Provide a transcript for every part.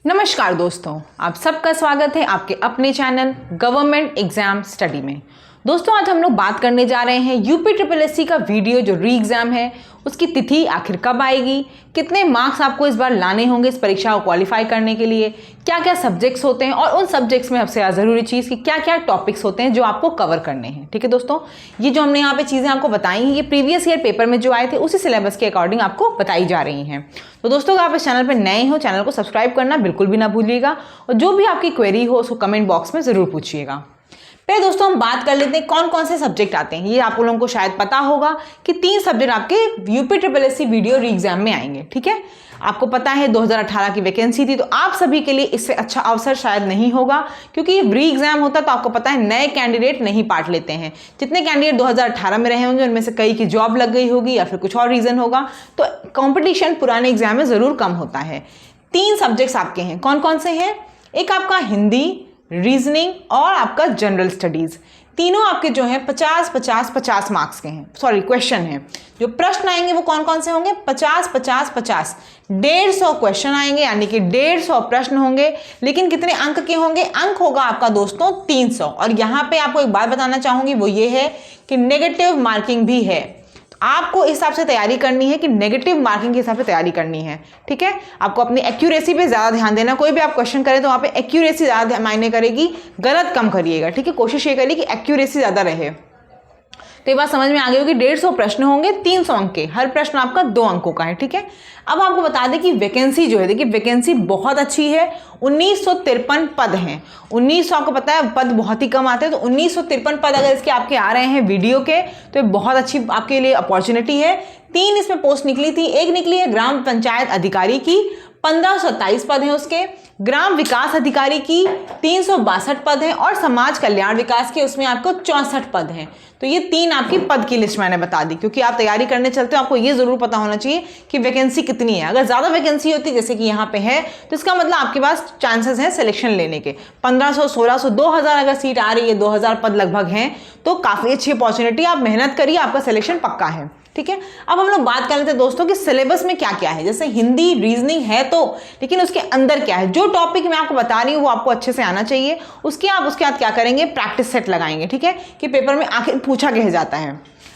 नमस्कार दोस्तों, आप सबका स्वागत है आपके अपने चैनल गवर्नमेंट एग्जाम स्टडी में। दोस्तों, आज हम लोग बात करने जा रहे हैं यूपी ट्रिपल एससी का वीडियो जो री एग्ज़ाम है उसकी तिथि आखिर कब आएगी, कितने मार्क्स आपको इस बार लाने होंगे इस परीक्षा को क्वालिफाई करने के लिए, क्या क्या सब्जेक्ट्स होते हैं और उन सब्जेक्ट्स में सबसे ज़्यादा ज़रूरी चीज़ कि क्या क्या टॉपिक्स होते हैं जो आपको कवर करने हैं। ठीक है दोस्तों, ये जो हमने यहाँ पे चीज़ें आपको बताई हैं ये प्रीवियस ईयर पेपर में जो आए थे उसी सिलेबस के अकॉर्डिंग आपको बताई जा रही हैं। तो दोस्तों, अगर आप इस चैनल पर नए हो, चैनल को सब्सक्राइब करना बिल्कुल भी ना भूलिएगा और जो भी आपकी क्वेरी हो उसको कमेंट बॉक्स में ज़रूर पूछिएगा। पहले दोस्तों हम बात कर लेते हैं कौन कौन से सब्जेक्ट आते हैं। ये आप लोगों को शायद पता होगा कि 3 सब्जेक्ट आपके यूपी ट्रिपल एससी वीडियो री एग्जाम में आएंगे। ठीक है, आपको पता है 2018 की वैकेंसी थी, तो आप सभी के लिए इससे अच्छा अवसर शायद नहीं होगा क्योंकि ये री एग्जाम होता तो आपको पता है नए कैंडिडेट नहीं पार्ट लेते हैं। जितने कैंडिडेट 2018 में रहे होंगे उनमें से कई की जॉब लग गई होगी या फिर कुछ और रीज़न होगा, तो कॉम्पिटिशन पुराने एग्जाम में ज़रूर कम होता है। 3 सब्जेक्ट्स आपके हैं, कौन कौन से हैं? एक आपका हिंदी, रीजनिंग और आपका जनरल स्टडीज। तीनों आपके जो हैं 50-50-50 मार्क्स के हैं, सॉरी क्वेश्चन हैं। जो प्रश्न आएंगे वो कौन कौन से होंगे? 50-50-50 150 क्वेश्चन आएंगे, यानी कि 150 प्रश्न होंगे। लेकिन कितने अंक के होंगे? अंक होगा आपका दोस्तों 300। और यहाँ पे आपको एक बात बताना चाहूंगी, वो ये है कि नेगेटिव मार्किंग भी है। आपको इस हिसाब से तैयारी करनी है कि नेगेटिव मार्किंग के हिसाब से तैयारी करनी है। ठीक है, आपको अपनी एक्यूरेसी पे ज़्यादा ध्यान देना। कोई भी आप क्वेश्चन करें तो वहाँ पे एक्यूरेसी ज़्यादा मायने करेगी, गलत कम करिएगा। ठीक है, कोशिश ये करिए कि एक्यूरेसी ज़्यादा रहे। तो ये बात समझ में आ गई होगी। 150 प्रश्न होंगे, 300 अंक के, हर प्रश्न आपका 2 अंकों का है। ठीक है, अब आपको बता दें कि वैकेंसी जो है, देखिए वैकेंसी बहुत अच्छी है। 1953 पद हैं। 1900 आपको पता है पद बहुत ही कम आते हैं, तो 1953 पद अगर इसके आपके आ रहे हैं वीडियो के तो ये बहुत अच्छी आपके लिए अपॉर्चुनिटी है। 3 इसमें पोस्ट निकली थी। एक निकली है ग्राम पंचायत अधिकारी की, 1527 पद हैं उसके। ग्राम विकास अधिकारी की 362 पद हैं और समाज कल्याण विकास के उसमें आपको 64 पद हैं। तो ये 3 आपकी पद की लिस्ट मैंने बता दी, क्योंकि आप तैयारी करने चलते हो आपको ये जरूर पता होना चाहिए कि वैकेंसी कितनी है। अगर ज्यादा वैकेंसी होती जैसे कि यहाँ पे है तो इसका मतलब आपके पास चांसेस हैं सिलेक्शन लेने के। 1500, 1600, 2000 अगर सीट आ रही है, 2000 पद लगभग हैं, तो काफी अच्छी अपॉर्चुनिटी। आप मेहनत करिए, आपका सिलेक्शन पक्का है। ठीक है, अब हम लोग बात कर लेते हैं दोस्तों कि सिलेबस में क्या क्या है। जैसे हिंदी, रीजनिंग है तो, लेकिन उसके अंदर क्या है? जो टॉपिक मैं आपको बता रही हूँ वो आपको अच्छे से आना चाहिए। उसके बाद क्या करेंगे? प्रैक्टिस सेट लगाएंगे। ठीक है, कि पेपर में आखिर पूछा कह जाता है।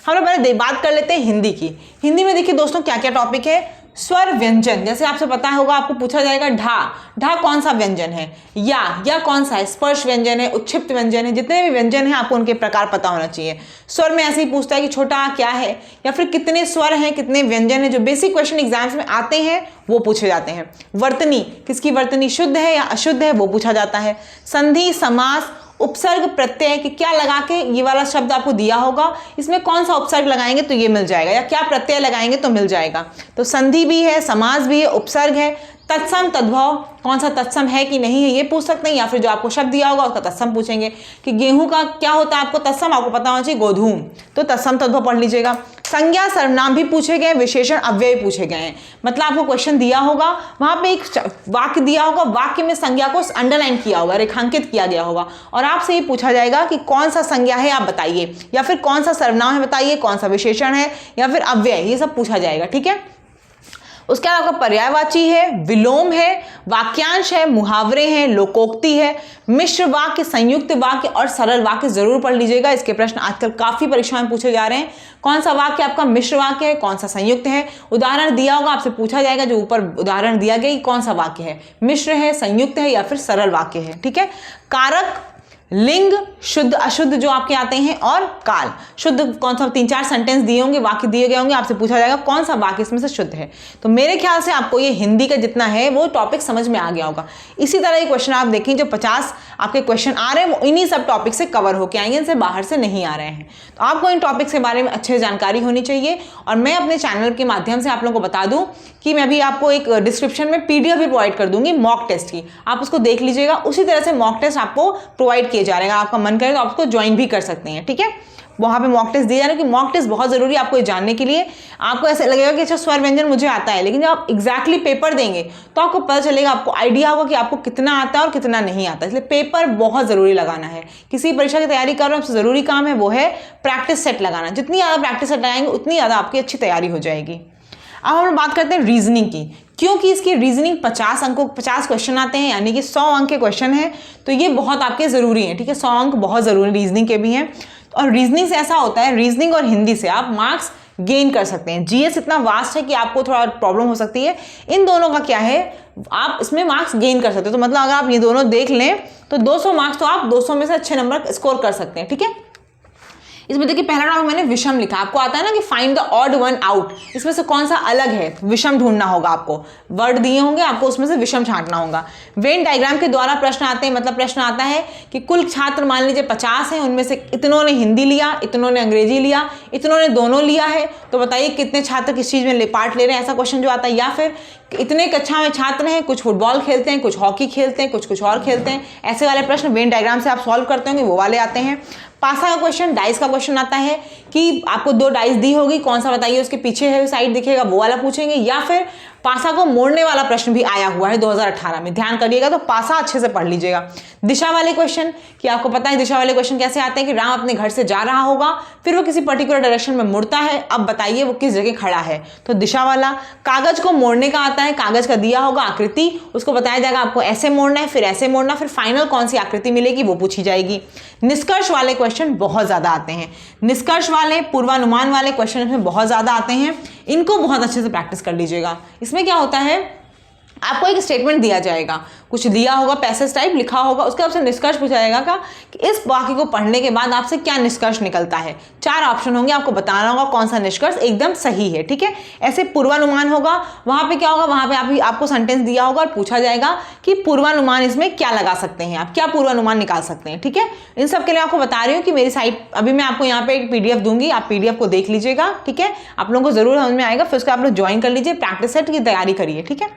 हम लोग पहले बात कर लेते हैं हिंदी की। हिंदी में देखिए दोस्तों क्या क्या टॉपिक है। स्वर व्यंजन, जैसे आपसे पता होगा, आपको पूछा जाएगा ढा, ढा कौन सा व्यंजन है, या कौन सा है, स्पर्श व्यंजन है, उत्क्षिप्त व्यंजन है। जितने भी व्यंजन हैं आपको उनके प्रकार पता होना चाहिए। स्वर में ऐसे ही पूछता है कि छोटा आ क्या है, या फिर कितने स्वर हैं, कितने व्यंजन हैं, जो बेसिक क्वेश्चन एग्जाम्स में आते हैं वो पूछे जाते हैं। वर्तनी, किसकी वर्तनी शुद्ध है या अशुद्ध है, वो पूछा जाता है। संधि, समास, उपसर्ग, प्रत्यय कि क्या लगा के ये वाला शब्द आपको दिया होगा, इसमें कौन सा उपसर्ग लगाएंगे तो ये मिल जाएगा, या क्या प्रत्यय लगाएंगे तो मिल जाएगा। तो संधि भी है, समास भी है, उपसर्ग है। तत्सम, तद्भव, कौन सा तत्सम है कि नहीं है ये पूछ सकते हैं, या फिर जो आपको शब्द दिया होगा उसका तत्सम पूछेंगे कि गेहूं का क्या होता है आपको तत्सम, आपको पता होना चाहिए गोधूम, तो तत्सम तद्भव पढ़ लीजिएगा। संज्ञा, सर्वनाम भी पूछे गए, विशेषण, अव्यय पूछे गए हैं। मतलब आपको क्वेश्चन दिया होगा, वहां पे एक वाक्य दिया होगा, वाक्य में संज्ञा को अंडरलाइन किया होगा, रेखांकित किया गया होगा, और आपसे ये पूछा जाएगा कि कौन सा संज्ञा है आप बताइए, या फिर कौन सा सर्वनाम है बताइए, कौन सा विशेषण है, या फिर अव्यय, ये सब पूछा जाएगा। ठीक है, उसके बाद आपका पर्यायवाची है, विलोम है, वाक्यांश है, मुहावरे हैं, लोकोक्ति है, मिश्र वाक्य, संयुक्त वाक्य और सरल वाक्य जरूर पढ़ लीजिएगा। इसके प्रश्न आजकल काफी परीक्षाओं में पूछे जा रहे हैं। कौन सा वाक्य आपका मिश्र वाक्य है, कौन सा संयुक्त है, उदाहरण दिया होगा, आपसे पूछा जाएगा जो ऊपर उदाहरण दिया गया कौन सा वाक्य है, मिश्र है, संयुक्त है या फिर सरल वाक्य है। ठीक है, कारक, लिंग, शुद्ध अशुद्ध जो आपके आते हैं, और काल, शुद्ध कौन सा, 3-4 सेंटेंस दिए होंगे, वाक्य दिए गए होंगे, आपसे पूछा जाएगा कौन सा वाक्य इसमें से शुद्ध है। तो मेरे ख्याल से आपको ये हिंदी का जितना है वो टॉपिक समझ में आ गया होगा। इसी तरह ये क्वेश्चन आप देखें, जो 50 आपके क्वेश्चन आ रहे हैं वो इन्हीं सब टॉपिक से कवर होके आएंगे, इनसे बाहर से नहीं आ रहे हैं। तो आपको इन टॉपिक्स के बारे में अच्छे जानकारी होनी चाहिए। और मैं अपने चैनल के माध्यम से आप लोगों को बता दूं कि मैं अभी आपको एक डिस्क्रिप्शन में PDF भी प्रोवाइड कर दूंगी मॉक टेस्ट की, आप उसको देख लीजिएगा। उसी तरह से मॉक टेस्ट आपको प्रोवाइड किए जा रहे हैं, आपका मन करे तो आप उसको ज्वाइन भी कर सकते हैं। ठीक है, वहां पे मॉक टेस्ट दिए जा रहे हैं कि मॉक टेस्ट बहुत जरूरी है आपको ये जानने के लिए। आपको ऐसा लगेगा कि अच्छा स्वर व्यंजन मुझे आता है, लेकिन जब आप एग्जैक्टली पेपर देंगे तो आपको पता चलेगा, आपको आइडिया होगा कि आपको कितना आता है और कितना नहीं आता। इसलिए पेपर बहुत जरूरी लगाना है। किसी परीक्षा की तैयारी कर रहे हो, सबसे जरूरी काम है वो है प्रैक्टिस सेट लगाना। जितनी ज्यादा प्रैक्टिस सेट लगाएंगे उतनी ज्यादा आपकी अच्छी तैयारी हो जाएगी। अब हम बात करते हैं रीजनिंग की, क्योंकि इसकी रीजनिंग 50 अंकों 50 क्वेश्चन आते हैं, यानी कि 100 अंक के क्वेश्चन हैं, तो ये बहुत आपके ज़रूरी हैं, ठीक है। 100 अंक बहुत ज़रूरी रीजनिंग के भी हैं। और रीजनिंग से ऐसा होता है, रीजनिंग और हिंदी से आप मार्क्स गेन कर सकते हैं। जीएस इतना वास्ट है कि आपको थोड़ा प्रॉब्लम हो सकती है, इन दोनों का क्या है, आप इसमें मार्क्स गेन कर सकते हो। तो मतलब अगर आप ये दोनों देख लें तो 200 मार्क्स तो आप 200 में से अच्छे नंबर स्कोर कर सकते हैं, ठीक है। इसमें देखिए पहला टॉपिक मैंने विषम लिखा, आपको आता है ना कि find the odd one out, इसमें से कौन सा अलग है, विषम ढूंढना होगा आपको, वर्ड दिए होंगे आपको उसमें से विषम छांटना होगा। वेन डायग्राम के द्वारा प्रश्न आते हैं, मतलब प्रश्न आता है कि कुल छात्र मान लीजिए 50 हैं, उनमें से इतनों ने हिंदी लिया, इतनों ने अंग्रेजी लिया, इतनों ने दोनों लिया है, तो बताइए कितने छात्र किस चीज़ में पार्ट ले रहे हैं, ऐसा क्वेश्चन जो आता है। या फिर इतने कक्षा में छात्र हैं, कुछ फुटबॉल खेलते हैं, कुछ हॉकी खेलते हैं, कुछ और खेलते हैं, ऐसे वाले प्रश्न वेन डायग्राम से आप सॉल्व करते होंगे, वो वाले आते हैं। पासा का क्वेश्चन, डाइस का क्वेश्चन आता है कि आपको 2 डाइस दी होगी, कौन सा बताइए उसके पीछे है साइड दिखेगा, वो वाला पूछेंगे। या फिर पासा को मोड़ने वाला प्रश्न भी आया हुआ है 2018 में, ध्यान करिएगा, तो पासा अच्छे से पढ़ लीजिएगा। दिशा वाले क्वेश्चन, कि आपको पता है दिशा वाले क्वेश्चन कैसे आते हैं कि राम अपने घर से जा रहा होगा, फिर वो किसी पर्टिकुलर डायरेक्शन में मुड़ता है, अब बताइए वो किस जगह खड़ा है, तो दिशा वाला। कागज को मोड़ने का आता है, कागज का दिया होगा आकृति, उसको बताया जाएगा आपको ऐसे मोड़ना है, फिर ऐसे मोड़ना, फिर फाइनल कौन सी आकृति मिलेगी वो पूछी जाएगी। निष्कर्ष वाले क्वेश्चन बहुत ज्यादा आते हैं, निष्कर्ष वाले पूर्वानुमान वाले क्वेश्चन इसमें बहुत ज्यादा आते हैं, इनको बहुत अच्छे से प्रैक्टिस कर लीजिएगा। इसमें क्या होता है, आपको एक स्टेटमेंट दिया जाएगा, कुछ दिया होगा पैसेज टाइप लिखा होगा, उसके आपसे निष्कर्ष पूछा जाएगा कि इस वाक्य को पढ़ने के बाद आपसे क्या निष्कर्ष निकलता है। 4 ऑप्शन होंगे, आपको बताना होगा कौन सा निष्कर्ष एकदम सही है, ठीक है। ऐसे पूर्वानुमान होगा, वहां पे क्या होगा, वहां पे आपको सेंटेंस दिया होगा और पूछा जाएगा कि पूर्वानुमान इसमें क्या लगा सकते हैं, आप क्या पूर्वानुमान निकाल सकते हैं, ठीक है। इन सब के लिए आपको बता रही हूँ कि मेरी साइट, अभी मैं आपको यहाँ पे एक PDF दूंगी, आप PDF को देख लीजिएगा, ठीक है। आप लोगों को जरूर समझ में आएगा, फिर उसका आप लोग ज्वाइन कर लीजिए, प्रैक्टिस सेट की तैयारी करिए, ठीक है।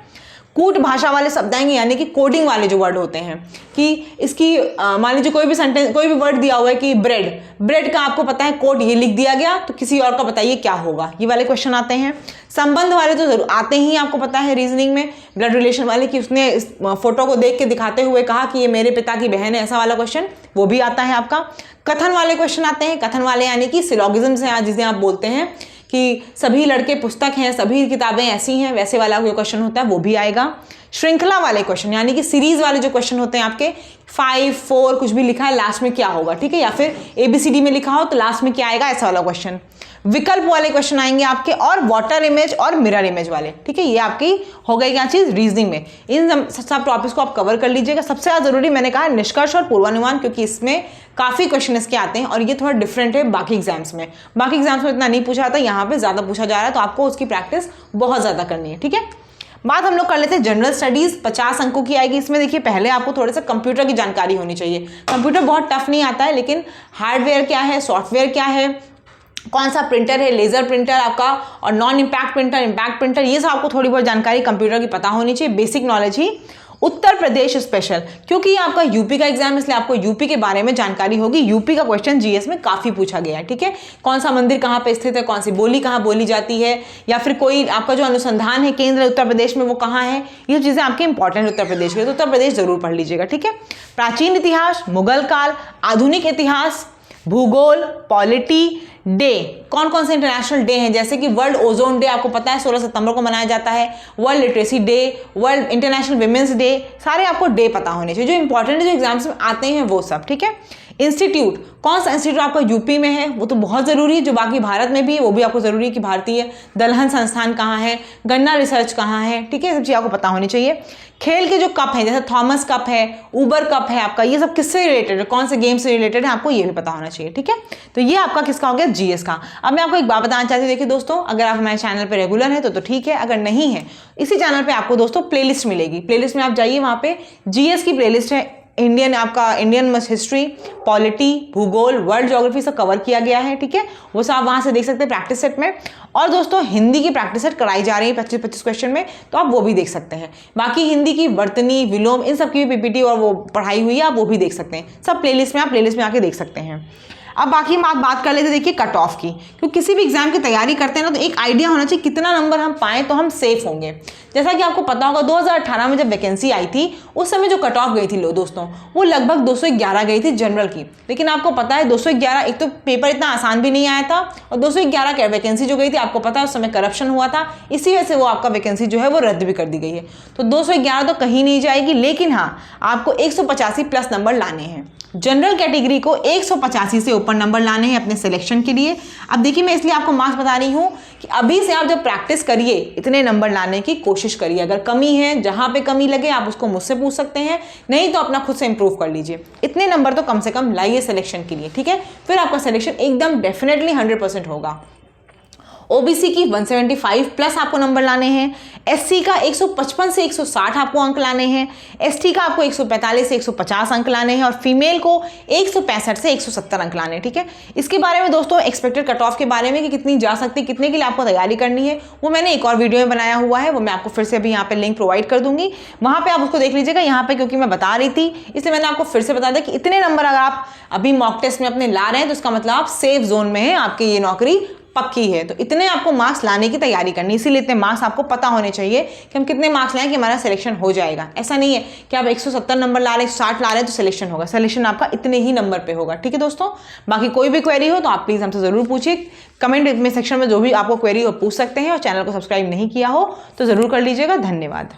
कूट भाषा वाले शब्द आएंगे, यानी कि कोडिंग वाले जो वर्ड होते हैं, कि इसकी मान लीजिए कोई भी सेंटेंस, कोई भी वर्ड दिया हुआ है कि ब्रेड, ब्रेड का आपको पता है कोड ये लिख दिया गया, तो किसी और का बताइए क्या होगा, ये वाले क्वेश्चन आते हैं। संबंध वाले तो जरूर आते ही, आपको पता है रीजनिंग में, ब्लड रिलेशन वाले कि उसने इस फोटो को देख के दिखाते हुए कहा कि ये मेरे पिता की बहन है, ऐसा वाला क्वेश्चन वो भी आता है आपका। कथन वाले क्वेश्चन आते हैं, कथन वाले यानी कि सिलोगिज्म्स हैं, जिसे आप बोलते हैं कि सभी लड़के पुस्तक हैं, सभी किताबें ऐसी हैं, वैसे वाला जो क्वेश्चन होता है वो भी आएगा। श्रृंखला वाले क्वेश्चन यानी कि सीरीज वाले जो क्वेश्चन होते हैं आपके 5, 4 कुछ भी लिखा है, लास्ट में क्या होगा, ठीक है, या फिर ABCD में लिखा हो तो लास्ट में क्या आएगा, ऐसा वाला क्वेश्चन। विकल्प वाले क्वेश्चन आएंगे आपके, और वाटर इमेज और मिरर इमेज वाले, ठीक है। ये आपकी हो गई क्या चीज, रीजनिंग में। इन सब टॉपिक्स को आप कवर कर लीजिएगा। सबसे ज्यादा जरूरी मैंने कहा निष्कर्ष और पूर्वानुमान, क्योंकि इसमें काफी क्वेश्चन इसके आते हैं और ये थोड़ा डिफरेंट है बाकी एग्जाम्स में। बाकी एग्जाम्स में इतना नहीं पूछा था, यहाँ पे ज्यादा पूछा जा रहा है, तो आपको उसकी प्रैक्टिस बहुत ज्यादा करनी है, ठीक है। बात हम लोग कर लेते हैं जनरल स्टडीज, 50 अंकों की आएगी। इसमें देखिए पहले आपको थोड़ा सा कंप्यूटर की जानकारी होनी चाहिए। कंप्यूटर बहुत टफ नहीं आता है, लेकिन हार्डवेयर क्या है, सॉफ्टवेयर क्या है, कौन सा प्रिंटर है, लेजर प्रिंटर आपका, और non impact printer, impact printer, ये सब आपको थोड़ी बहुत जानकारी कंप्यूटर की पता होनी चाहिए, बेसिक नॉलेज ही। उत्तर प्रदेश स्पेशल, क्योंकि ये आपका यूपी का एग्जाम, इसलिए आपको यूपी के बारे में जानकारी होगी। यूपी का क्वेश्चन जीएस में काफी पूछा गया है, ठीक है। कौन सा मंदिर कहाँ पे स्थित है, कौन सी बोली कहाँ बोली जाती है, या फिर कोई आपका जो अनुसंधान है केंद्र उत्तर प्रदेश में वो कहाँ है, ये चीजें आपके इंपॉर्टेंट उत्तर प्रदेश के, तो उत्तर प्रदेश जरूर पढ़ लीजिएगा, ठीक है। प्राचीन इतिहास, मुगल काल, आधुनिक इतिहास, भूगोल, पॉलिटी, डे, कौन कौन से इंटरनेशनल डे हैं, जैसे कि वर्ल्ड ओजोन डे आपको पता है 16 सितंबर को मनाया जाता है, world literacy day, world international women's day, सारे आपको डे पता होने चाहिए, जो इंपॉर्टेंट जो एग्जाम्स में आते हैं वो सब, ठीक है। इंस्टीट्यूट, कौन सा इंस्टीट्यूट आपका यूपी में है वो तो बहुत जरूरी है, जो बाकी भारत में भी है वो भी आपको जरूरी है कि भारतीय दलहन संस्थान कहाँ है, गन्ना रिसर्च कहाँ है, ठीक है, सब चीज़ आपको पता होनी चाहिए। खेल के जो कप है, जैसे थॉमस कप है, ऊबर कप है आपका, ये सब किससे रिलेटेड है, कौन से गेम से रिलेटेड है, आपको ये भी पता होना चाहिए, ठीक है। तो ये आपका किसका हो गया, जीएस का। अब मैं आपको एक बात बताना चाहती हूँ, देखिए दोस्तों, अगर आप हमारे चैनल पे रेगुलर है तो ठीक है, अगर नहीं है इसी चैनल पे आपको दोस्तों प्लेलिस्ट मिलेगी। प्लेलिस्ट में आप जाइए, वहाँ पे जीएस की प्लेलिस्ट है, इंडियन आपका इंडियन हिस्ट्री, पॉलिटी, भूगोल, वर्ल्ड ज्योग्राफी सब कवर किया गया है, ठीक है। वो सब आप वहाँ से देख सकते हैं प्रैक्टिस सेट में। और दोस्तों हिंदी की प्रैक्टिस सेट कराई जा रही है 25-25 क्वेश्चन में, तो आप वो भी देख सकते हैं। बाकी हिंदी की वर्तनी, विलोम, इन सब की भी पीपीटी और वो पढ़ाई हुई है, आप वो भी देख सकते हैं। सब प्लेलिस्ट में, आप प्लेलिस्ट में आके देख सकते हैं। अब बाकी बात कर लेते देखिए कट ऑफ की, क्योंकि किसी भी एग्जाम की तैयारी करते हैं ना तो एक आइडिया होना चाहिए कितना नंबर हम पाएँ तो हम सेफ होंगे। जैसा कि आपको पता होगा 2018 में जब वैकेंसी आई थी उस समय जो कट ऑफ गई थी लो दोस्तों वो लगभग 211 गई थी जनरल की। लेकिन आपको पता है 211 एक तो पेपर इतना आसान भी नहीं आया था और 211 वैकेंसी जो गई थी आपको पता है उस समय करप्शन हुआ था, इसी वजह से वो आपका वैकेंसी जो है वो रद्द भी कर दी गई है। तो 211 तो कहीं नहीं जाएगी, लेकिन हाँ आपको 185 प्लस नंबर लाने हैं। जनरल कैटेगरी को 185 से ऊपर नंबर लाने हैं अपने सिलेक्शन के लिए। अब देखिए मैं इसलिए आपको मार्क्स बता रही हूँ कि अभी से आप जब प्रैक्टिस करिए इतने नंबर लाने की कोशिश करिए। अगर कमी है, जहाँ पे कमी लगे आप उसको मुझसे पूछ सकते हैं, नहीं तो अपना खुद से इंप्रूव कर लीजिए। इतने नंबर तो कम से कम लाइए सिलेक्शन के लिए, ठीक है? फिर आपका सिलेक्शन एकदम डेफिनेटली 100% होगा। ओबीसी की 175 प्लस आपको नंबर लाने हैं, एससी का 155 से 160 आपको अंक लाने हैं, एसटी का आपको 145 से 150 अंक लाने हैं और फीमेल को 165 से 170 अंक लाने हैं, ठीक है? इसके बारे में दोस्तों एक्सपेक्टेड कट ऑफ के बारे में कि कितनी जा सकती है, कितने के लिए आपको तैयारी करनी है, वो मैंने एक और वीडियो में बनाया हुआ है, वो मैं आपको फिर से अभी यहाँ पे लिंक प्रोवाइड कर दूंगी, वहाँ पे आप उसको देख लीजिएगा। यहाँ पे क्योंकि मैं बता रही थी इसलिए मैंने आपको फिर से बता दिया कि इतने नंबर अगर आप अभी मॉक टेस्ट में अपने ला रहे हैं तो इसका मतलब आप सेफ जोन में हैं, आपकी ये नौकरी पक्की है। तो इतने आपको मार्क्स लाने की तैयारी करनी, इसीलिए इतने मार्क्स आपको पता होने चाहिए कि हम कितने मार्क्स लाएं कि हमारा सिलेक्शन हो जाएगा। ऐसा नहीं है कि आप 170 नंबर ला रहे हैं, 60 ला रहे हैं तो सिलेक्शन होगा। सिलेक्शन आपका इतने ही नंबर पे होगा, ठीक है दोस्तों? बाकी कोई भी क्वेरी हो तो आप प्लीज़ हमसे ज़रूर पूछिए। कमेंट में सेक्शन में जो भी आपको क्वेरी हो पूछ सकते हैं और चैनल को सब्सक्राइब नहीं किया हो तो ज़रूर कर लीजिएगा। धन्यवाद।